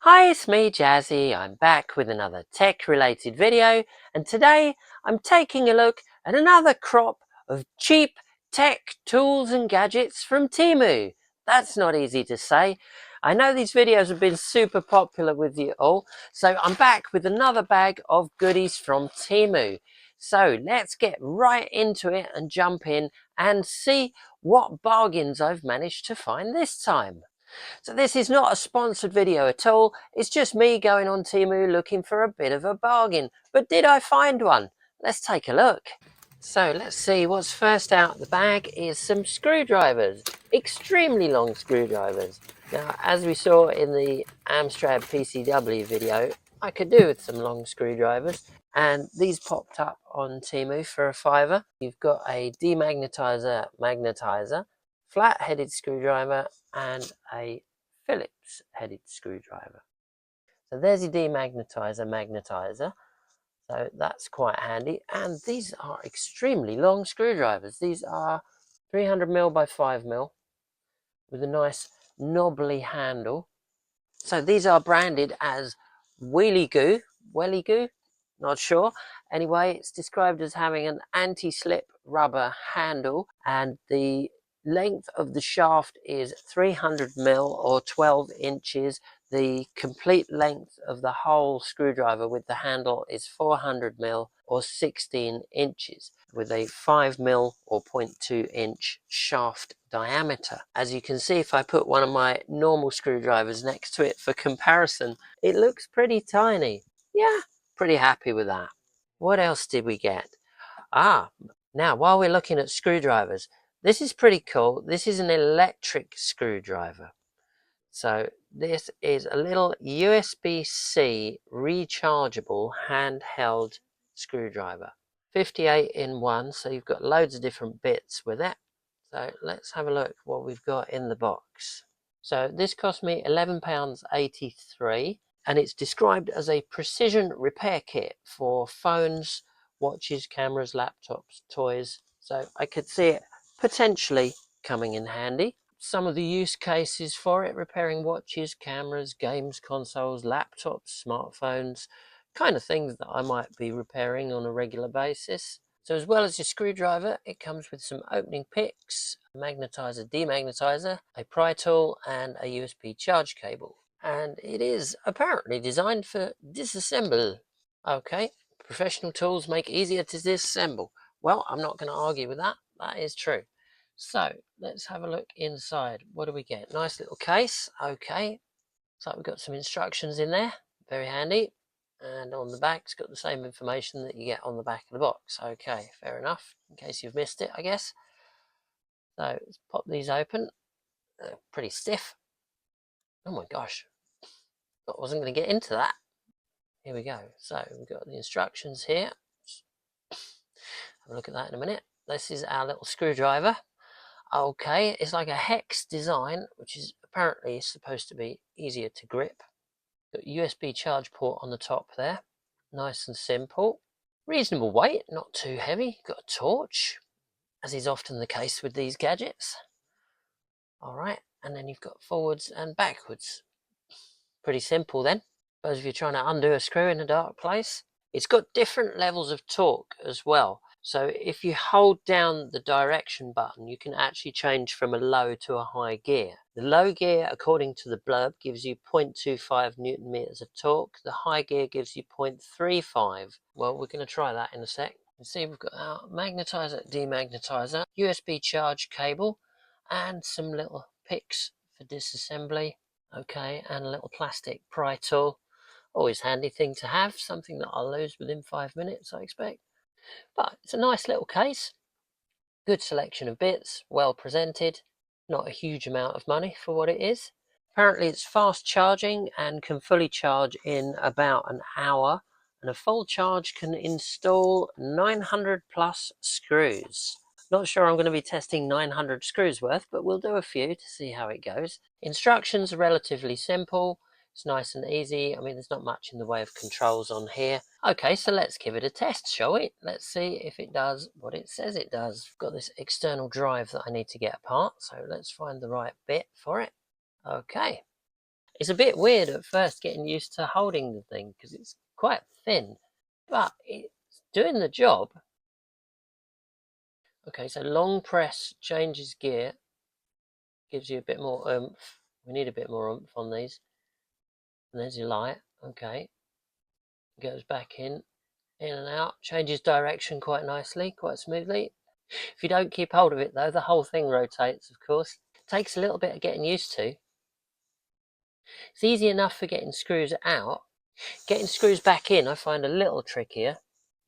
Hi, it's me, Jazzy. I'm back with another tech-related video, and today I'm taking a look at another crop of cheap tech tools and gadgets from Temu. That's not easy to say. I know these videos have been super popular with you all, so I'm back with another bag of goodies from Temu. So let's get right into it and jump in and see what bargains I've managed to find this time. So this is not a sponsored video at all. It's just me going on Temu looking for a bit of a bargain. But did I find one? Let's take a look. So let's see, what's first out of the bag is some screwdrivers. Extremely long screwdrivers. Now, as we saw in the Amstrad PCW video, I could do with some long screwdrivers. And these popped up on Temu for a £5. You've got a demagnetizer magnetizer, flat-headed screwdriver, and a Phillips headed screwdriver. So there's your demagnetizer magnetizer. So that's quite handy. And these are extremely long screwdrivers. These are 300mm by 5mm with a nice knobbly handle. So these are branded as Welly Goo, not sure. Anyway, it's described as having an anti-slip rubber handle, and the length of the shaft is 300mm or 12 inches. The complete length of the whole screwdriver with the handle is 400mm or 16 inches with a 5mm or 0.2 inch shaft diameter. As you can see, if I put one of my normal screwdrivers next to it for comparison, it looks pretty tiny. Yeah, pretty happy with that. What else did we get? Now while we're looking at screwdrivers, this is pretty cool. This is an electric screwdriver. So this is a little USB-C rechargeable handheld screwdriver. 58 in one, so you've got loads of different bits with it. So let's have a look what we've got in the box. So this cost me £11.83, and it's described as a precision repair kit for phones, watches, cameras, laptops, toys. So I could see it potentially coming in handy. Some of the use cases for it: repairing watches, cameras, games consoles, laptops, smartphones, kind of things that I might be repairing on a regular basis. So as well as your screwdriver, it comes with some opening picks, a magnetizer, demagnetizer, a pry tool, and a USB charge cable. And it is apparently designed for disassemble. Okay, professional tools make easier to disassemble. Well, I'm not going to argue with that. That is true. So let's have a look inside. What do we get? Nice little case. Okay, so we've got some instructions in there. Very handy. And on the back, it's got the same information that you get on the back of the box. Okay, fair enough, in case you've missed it, I guess. So let's pop these open. They're pretty stiff. Oh my gosh, I wasn't going to get into that. Here we go. So we've got the instructions here. Have a look at that in a minute. This is our little screwdriver. Okay, it's like a hex design, which is apparently supposed to be easier to grip. Got USB charge port on the top there. Nice and simple. Reasonable weight, not too heavy. Got a torch, as is often the case with these gadgets. Alright, and then you've got forwards and backwards. Pretty simple then. Suppose if you're trying to undo a screw in a dark place. It's got different levels of torque as well. So if you hold down the direction button, you can actually change from a low to a high gear. The low gear, according to the blurb, gives you 0.25 newton meters of torque. The high gear gives you 0.35. Well, we're going to try that in a sec. You can see we've got our magnetizer, demagnetizer, USB charge cable, and some little picks for disassembly. Okay, and a little plastic pry tool. Always handy thing to have, something that I'll lose within 5 minutes, I expect. But it's a nice little case. Good selection of bits, well presented. Not a huge amount of money for what it is. Apparently it's fast charging and can fully charge in about an hour. And a full charge can install 900 plus screws. Not sure I'm going to be testing 900 screws worth, but we'll do a few to see how it goes. Instructions are relatively simple. It's nice and easy. I mean, there's not much in the way of controls on here. Okay, so let's give it a test, shall we? Let's see if it does what it says it does. I've got this external drive that I need to get apart, so let's find the right bit for it. Okay. It's a bit weird at first getting used to holding the thing because it's quite thin, but it's doing the job. Okay, so long press changes gear, gives you a bit more oomph. We need a bit more oomph on these. And there's your light. Okay, goes back in and out, changes direction quite nicely, quite smoothly. If you don't keep hold of it though, the whole thing rotates, of course. Takes a little bit of getting used to. It's easy enough for getting screws out. Getting screws back in I find a little trickier.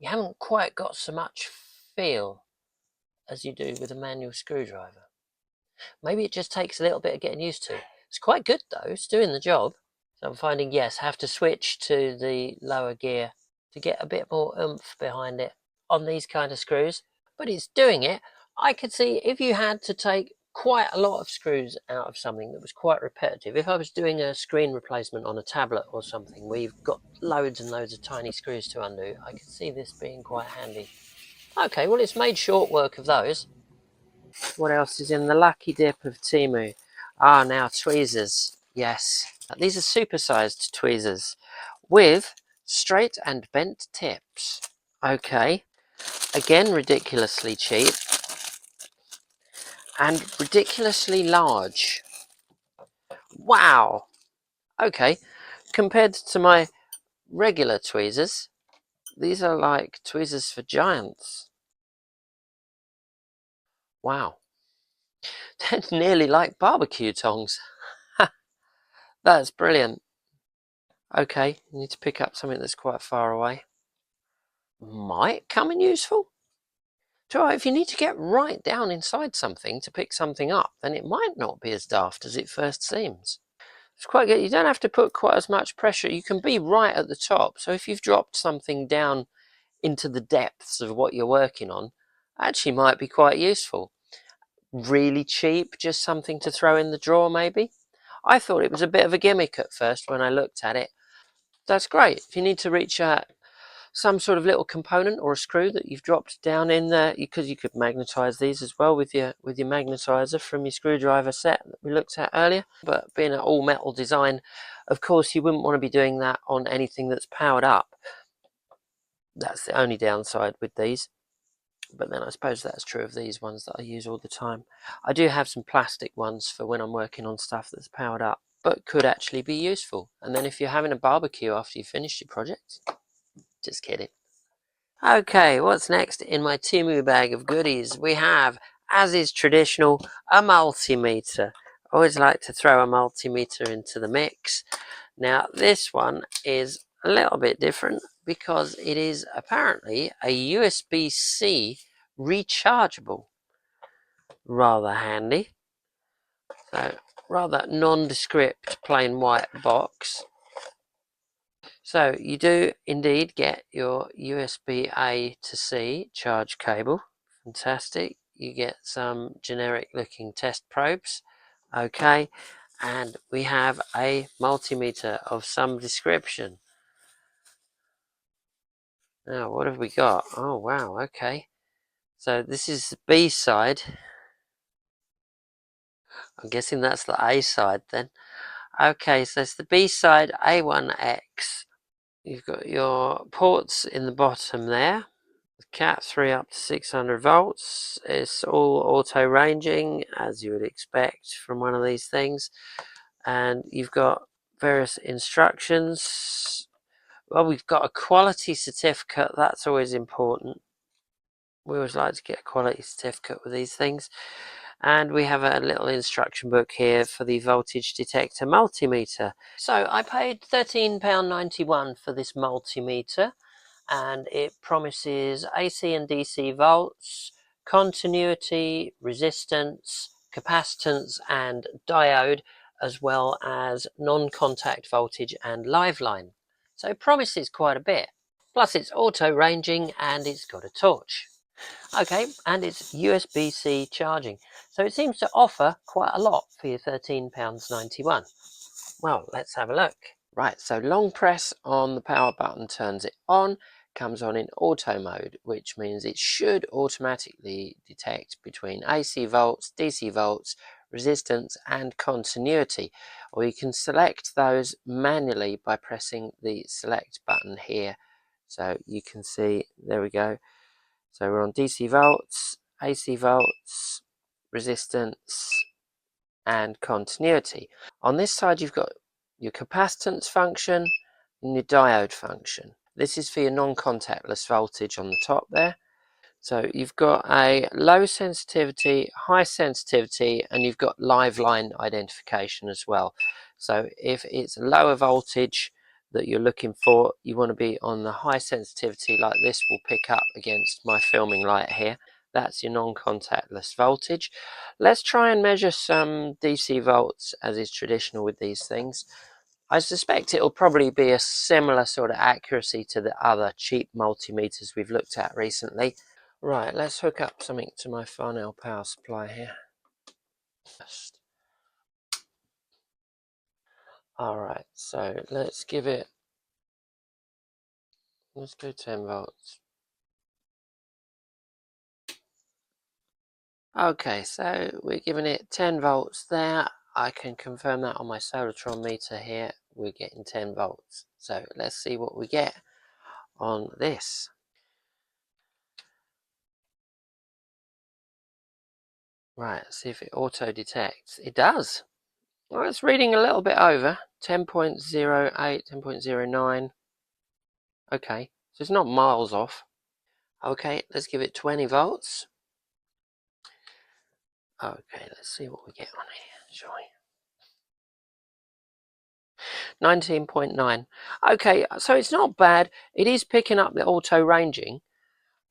You haven't quite got so much feel as you do with a manual screwdriver. Maybe it just takes a little bit of getting used to. It's quite good though, it's doing the job. So I'm finding, yes, I have to switch to the lower gear to get a bit more oomph behind it on these kind of screws, but it's doing it. I could see if you had to take quite a lot of screws out of something that was quite repetitive, if I was doing a screen replacement on a tablet or something where you've got loads and loads of tiny screws to undo, I could see this being quite handy. Okay, well, it's made short work of those. What else is in the lucky dip of Temu? Now tweezers. Yes, these are supersized tweezers with straight and bent tips. Okay, again ridiculously cheap and ridiculously large. Wow. Okay, compared to my regular tweezers, these are like tweezers for giants. Wow. They're nearly like barbecue tongs. That's brilliant. Okay, you need to pick up something that's quite far away. Might come in useful. So if you need to get right down inside something to pick something up, then it might not be as daft as it first seems. It's quite good. You don't have to put quite as much pressure. You can be right at the top. So if you've dropped something down into the depths of what you're working on, actually might be quite useful. Really cheap, just something to throw in the drawer maybe. I thought it was a bit of a gimmick at first when I looked at it. That's great. If you need to reach some sort of little component or a screw that you've dropped down in there, because you could magnetize these as well with your magnetizer from your screwdriver set that we looked at earlier. But being an all metal design, of course you wouldn't want to be doing that on anything that's powered up. That's the only downside with these. But then I suppose that's true of these ones that I use all the time. I do have some plastic ones for when I'm working on stuff that's powered up, but could actually be useful. And then if you're having a barbecue after you finish your project, just kidding. Okay, what's next in my Temu bag of goodies? We have, as is traditional, a multimeter. I always like to throw a multimeter into the mix. Now, this one is a little bit different because it is apparently a USB-C rechargeable. Rather handy. So, rather nondescript plain white box. So you do indeed get your USB-A to C charge cable. Fantastic. You get some generic looking test probes. Okay. And we have a multimeter of some description. Now, what have we got? Oh, wow. Okay. So this is the B side. I'm guessing that's the A side then. Okay, so it's the B side A1X. You've got your ports in the bottom there. Cat 3 up to 600 volts. It's all auto ranging, as you would expect from one of these things. And you've got various instructions. Well, we've got a quality certificate. That's always important. We always like to get a quality certificate with these things. And we have a little instruction book here for the voltage detector multimeter. So I paid £13.91 for this multimeter, and it promises AC and DC volts, continuity, resistance, capacitance and diode, as well as non-contact voltage and live line. So it promises quite a bit. Plus it's auto ranging and it's got a torch. Okay, and it's USB-C charging. So it seems to offer quite a lot for your £13.91. Well, let's have a look. Right, so long press on the power button turns it on, comes on in auto mode, which means it should automatically detect between AC volts, DC volts, resistance and continuity, or you can select those manually by pressing the select button here. So you can see, there we go. So we're on DC volts, AC volts, resistance and continuity. On this side you've got your capacitance function and your diode function. This is for your non-contactless voltage on the top there. So you've got a low sensitivity, high sensitivity, and you've got live line identification as well. So if it's lower voltage that you're looking for, you want to be on the high sensitivity, like this will pick up against my filming light here. That's your non-contactless voltage. Let's try and measure some DC volts as is traditional with these things. I suspect it'll probably be a similar sort of accuracy to the other cheap multimeters we've looked at recently. Right, let's hook up something to my Farnell power supply here. Alright, so let's go 10 volts. Okay, so we're giving it 10 volts there. I can confirm that on my Solartron meter here. We're getting 10 volts. So let's see what we get on this. Right, let's see if it auto detects. It does. Well, it's reading a little bit over, 10.08, 10.09. Okay, so it's not miles off. Okay, let's give it 20 volts. Okay, let's see what we get on here, shall we? 19.9. Okay, so it's not bad. It is picking up the auto ranging,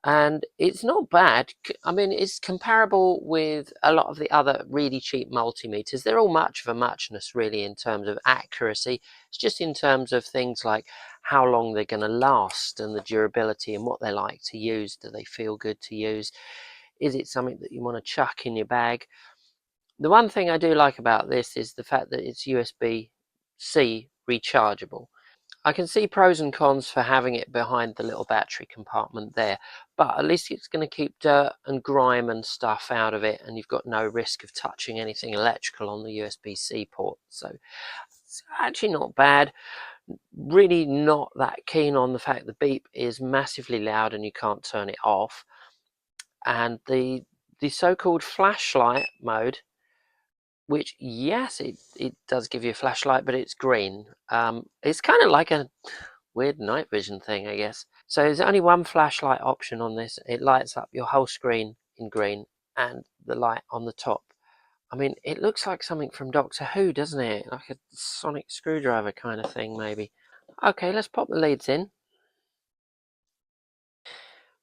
and it's not bad. I mean, it's comparable with a lot of the other really cheap multimeters. They're all much of a muchness, really, in terms of accuracy. It's just in terms of things like how long they're going to last and the durability and what they like to use. Do they feel good to use? Is it something that you want to chuck in your bag? The one thing I do like about this is the fact that it's USB-C rechargeable. I can see pros and cons for having it behind the little battery compartment there, but at least it's going to keep dirt and grime and stuff out of it, and you've got no risk of touching anything electrical on the USB-C port. So it's actually not bad. Really not that keen on the fact the beep is massively loud and you can't turn it off. And the so-called flashlight mode, which, yes, it does give you a flashlight, but it's green. It's kind of like a weird night vision thing, I guess. So there's only one flashlight option on this. It lights up your whole screen in green and the light on the top. I mean, it looks like something from Doctor Who, doesn't it? Like a sonic screwdriver kind of thing, maybe. Okay, let's pop the leads in.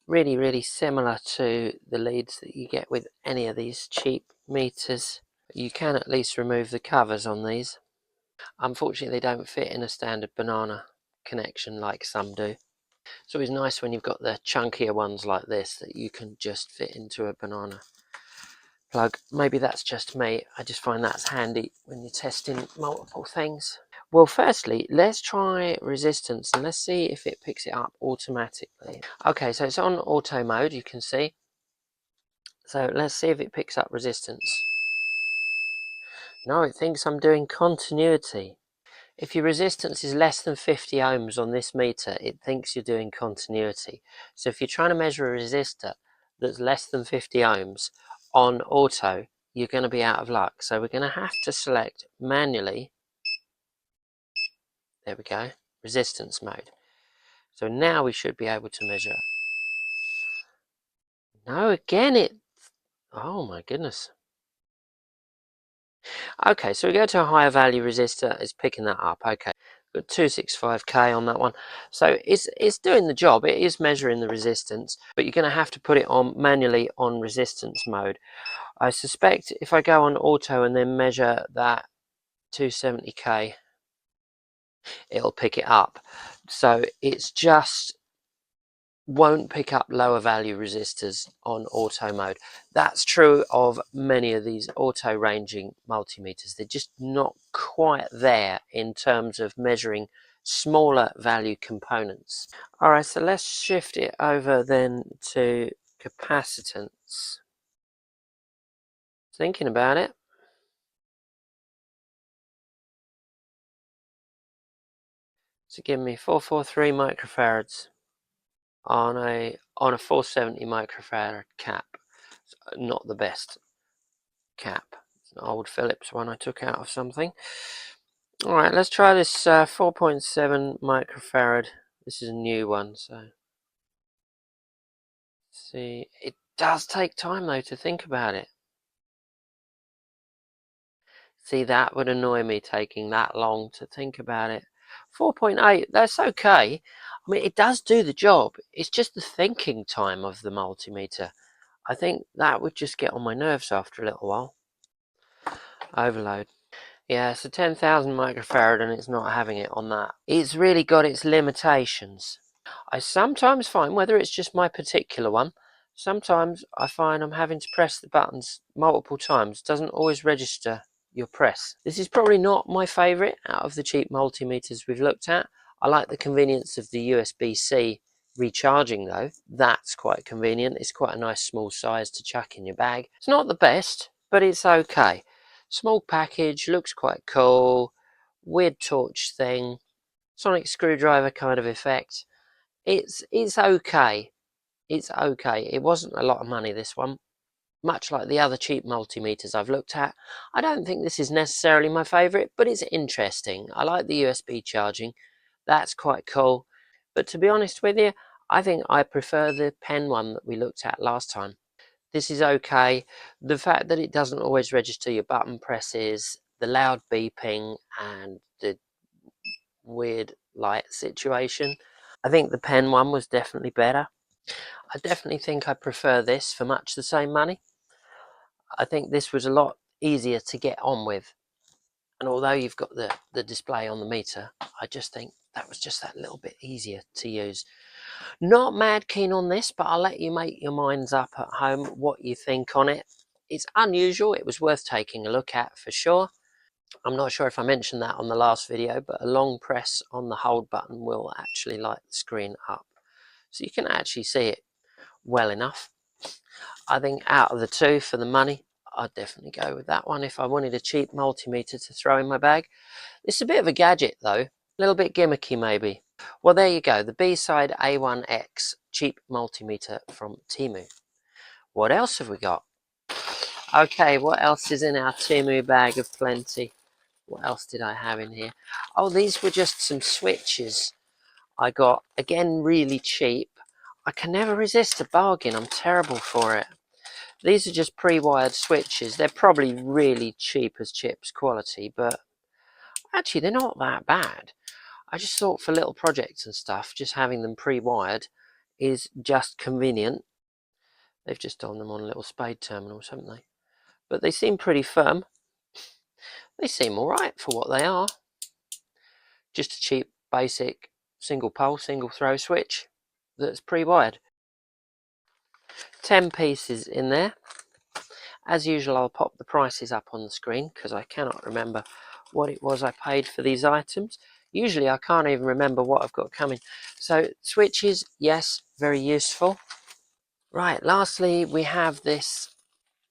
Really, really similar to the leads that you get with any of these cheap meters. You can at least remove the covers on these. Unfortunately, they don't fit in a standard banana connection like some do. It's always nice when you've got the chunkier ones like this that you can just fit into a banana plug. Maybe that's just me. I just find that's handy when you're testing multiple things. Well, firstly, let's try resistance and let's see if it picks it up automatically. Okay, so it's on auto mode, you can see. So let's see if it picks up resistance. No, it thinks I'm doing continuity. If your resistance is less than 50 ohms on this meter, it thinks you're doing continuity. So if you're trying to measure a resistor that's less than 50 ohms on auto, you're going to be out of luck. So we're going to have to select manually, there we go, resistance mode. So now we should be able to measure. No, again oh my goodness. Okay, so we go to a higher value resistor, it's picking that up. Okay, got 265k on that one. So it's doing the job, it is measuring the resistance, but you're going to have to put it on manually on resistance mode. I suspect if I go on auto and then measure that 270k, it'll pick it up. So it's just won't pick up lower value resistors on auto mode. That's true of many of these auto ranging multimeters. They're just not quite there in terms of measuring smaller value components. All right, so let's shift it over then to capacitance. Thinking about it. to give me 443 microfarads on a 470 microfarad cap. It's not the best cap. It's an old Philips one I took out of something. Alright, let's try this 4.7 microfarad. This is a new one, so see, it does take time though to think about it. See, that would annoy me, taking that long to think about it. 4.8, that's okay. I mean, it does do the job. It's just the thinking time of the multimeter. I think that would just get on my nerves after a little while. Overload. Yeah, it's a 10,000 microfarad and it's not having it on that. It's really got its limitations. I sometimes find, whether it's just my particular one, sometimes I find I'm having to press the buttons multiple times. It doesn't always register your press. This is probably not my favourite out of the cheap multimeters we've looked at. I like the convenience of the USB-C recharging though. That's quite convenient. It's quite a nice small size to chuck in your bag. It's not the best, but it's okay. Small package, looks quite cool. Weird torch thing. Sonic screwdriver kind of effect. It's okay. It's okay. It wasn't a lot of money, this one. Much like the other cheap multimeters I've looked at. I don't think this is necessarily my favourite, but it's interesting. I like the USB charging. That's quite cool. But to be honest with you, I think I prefer the pen one that we looked at last time. This is okay. The fact that it doesn't always register your button presses, the loud beeping, and the weird light situation. I think the pen one was definitely better. I definitely think I prefer this for much the same money. I think this was a lot easier to get on with. And although you've got the display on the meter, I just think that was just that little bit easier to use. Not mad keen on this, but I'll let you make your minds up at home what you think on it. It's unusual. It was worth taking a look at for sure. I'm not sure if I mentioned that on the last video, but a long press on the hold button will actually light the screen up. So you can actually see it well enough. I think out of the two for the money, I'd definitely go with that one if I wanted a cheap multimeter to throw in my bag. It's a bit of a gadget though, a little bit gimmicky maybe. Well, there you go, the B-side A1X cheap multimeter from Temu. What else have we got? Okay, what else is in our Temu bag of plenty? What else did I have in here? Oh, these were just some switches I got, again, really cheap. I can never resist a bargain. I'm terrible for it. These are just pre-wired switches. They're probably really cheap as chips quality, but actually they're not that bad. I just thought for little projects and stuff, just having them pre-wired is just convenient. They've just done them on little spade terminals, haven't they? But they seem pretty firm. They seem all right for what they are. Just a cheap, basic, single pole, single throw switch that's pre-wired. 10 pieces in there. As usual, I'll pop the prices up on the screen because I cannot remember what it was I paid for these items. Usually I can't even remember what I've got coming. So switches, yes, very useful. Right, lastly we have this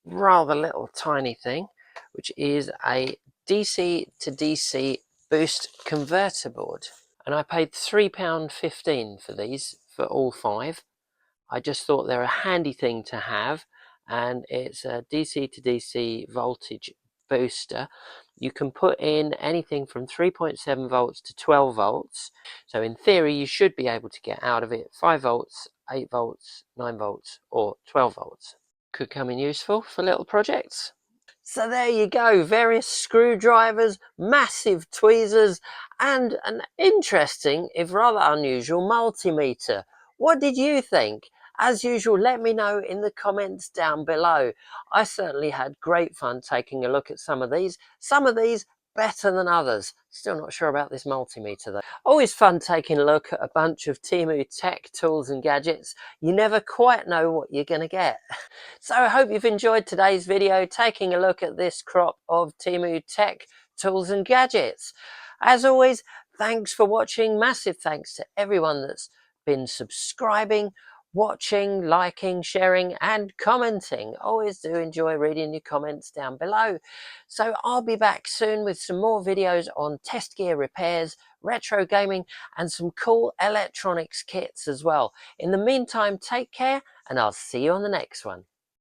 rather little tiny thing, which is a DC to DC boost converter board. And I paid £3.15 for these, for all 5. I just thought they're a handy thing to have, and it's a DC to DC voltage booster. You can put in anything from 3.7 volts to 12 volts. So in theory, you should be able to get out of it 5 volts, 8 volts, 9 volts, or 12 volts. Could come in useful for little projects. So there you go, various screwdrivers, massive tweezers, and an interesting, if rather unusual, multimeter. What did you think? As usual, let me know in the comments down below. I certainly had great fun taking a look at some of these. Some of these better than others. Still not sure about this multimeter though. Always fun taking a look at a bunch of Temu tech tools and gadgets. You never quite know what you're going to get. So I hope you've enjoyed today's video, taking a look at this crop of Temu tech tools and gadgets. As always, thanks for watching. Massive thanks to everyone that's been subscribing. watching, liking, sharing, and commenting. Always do enjoy reading your comments down below. So I'll be back soon with some more videos on test gear repairs, retro gaming, and some cool electronics kits as well. In the meantime, take care, and I'll see you on the next one.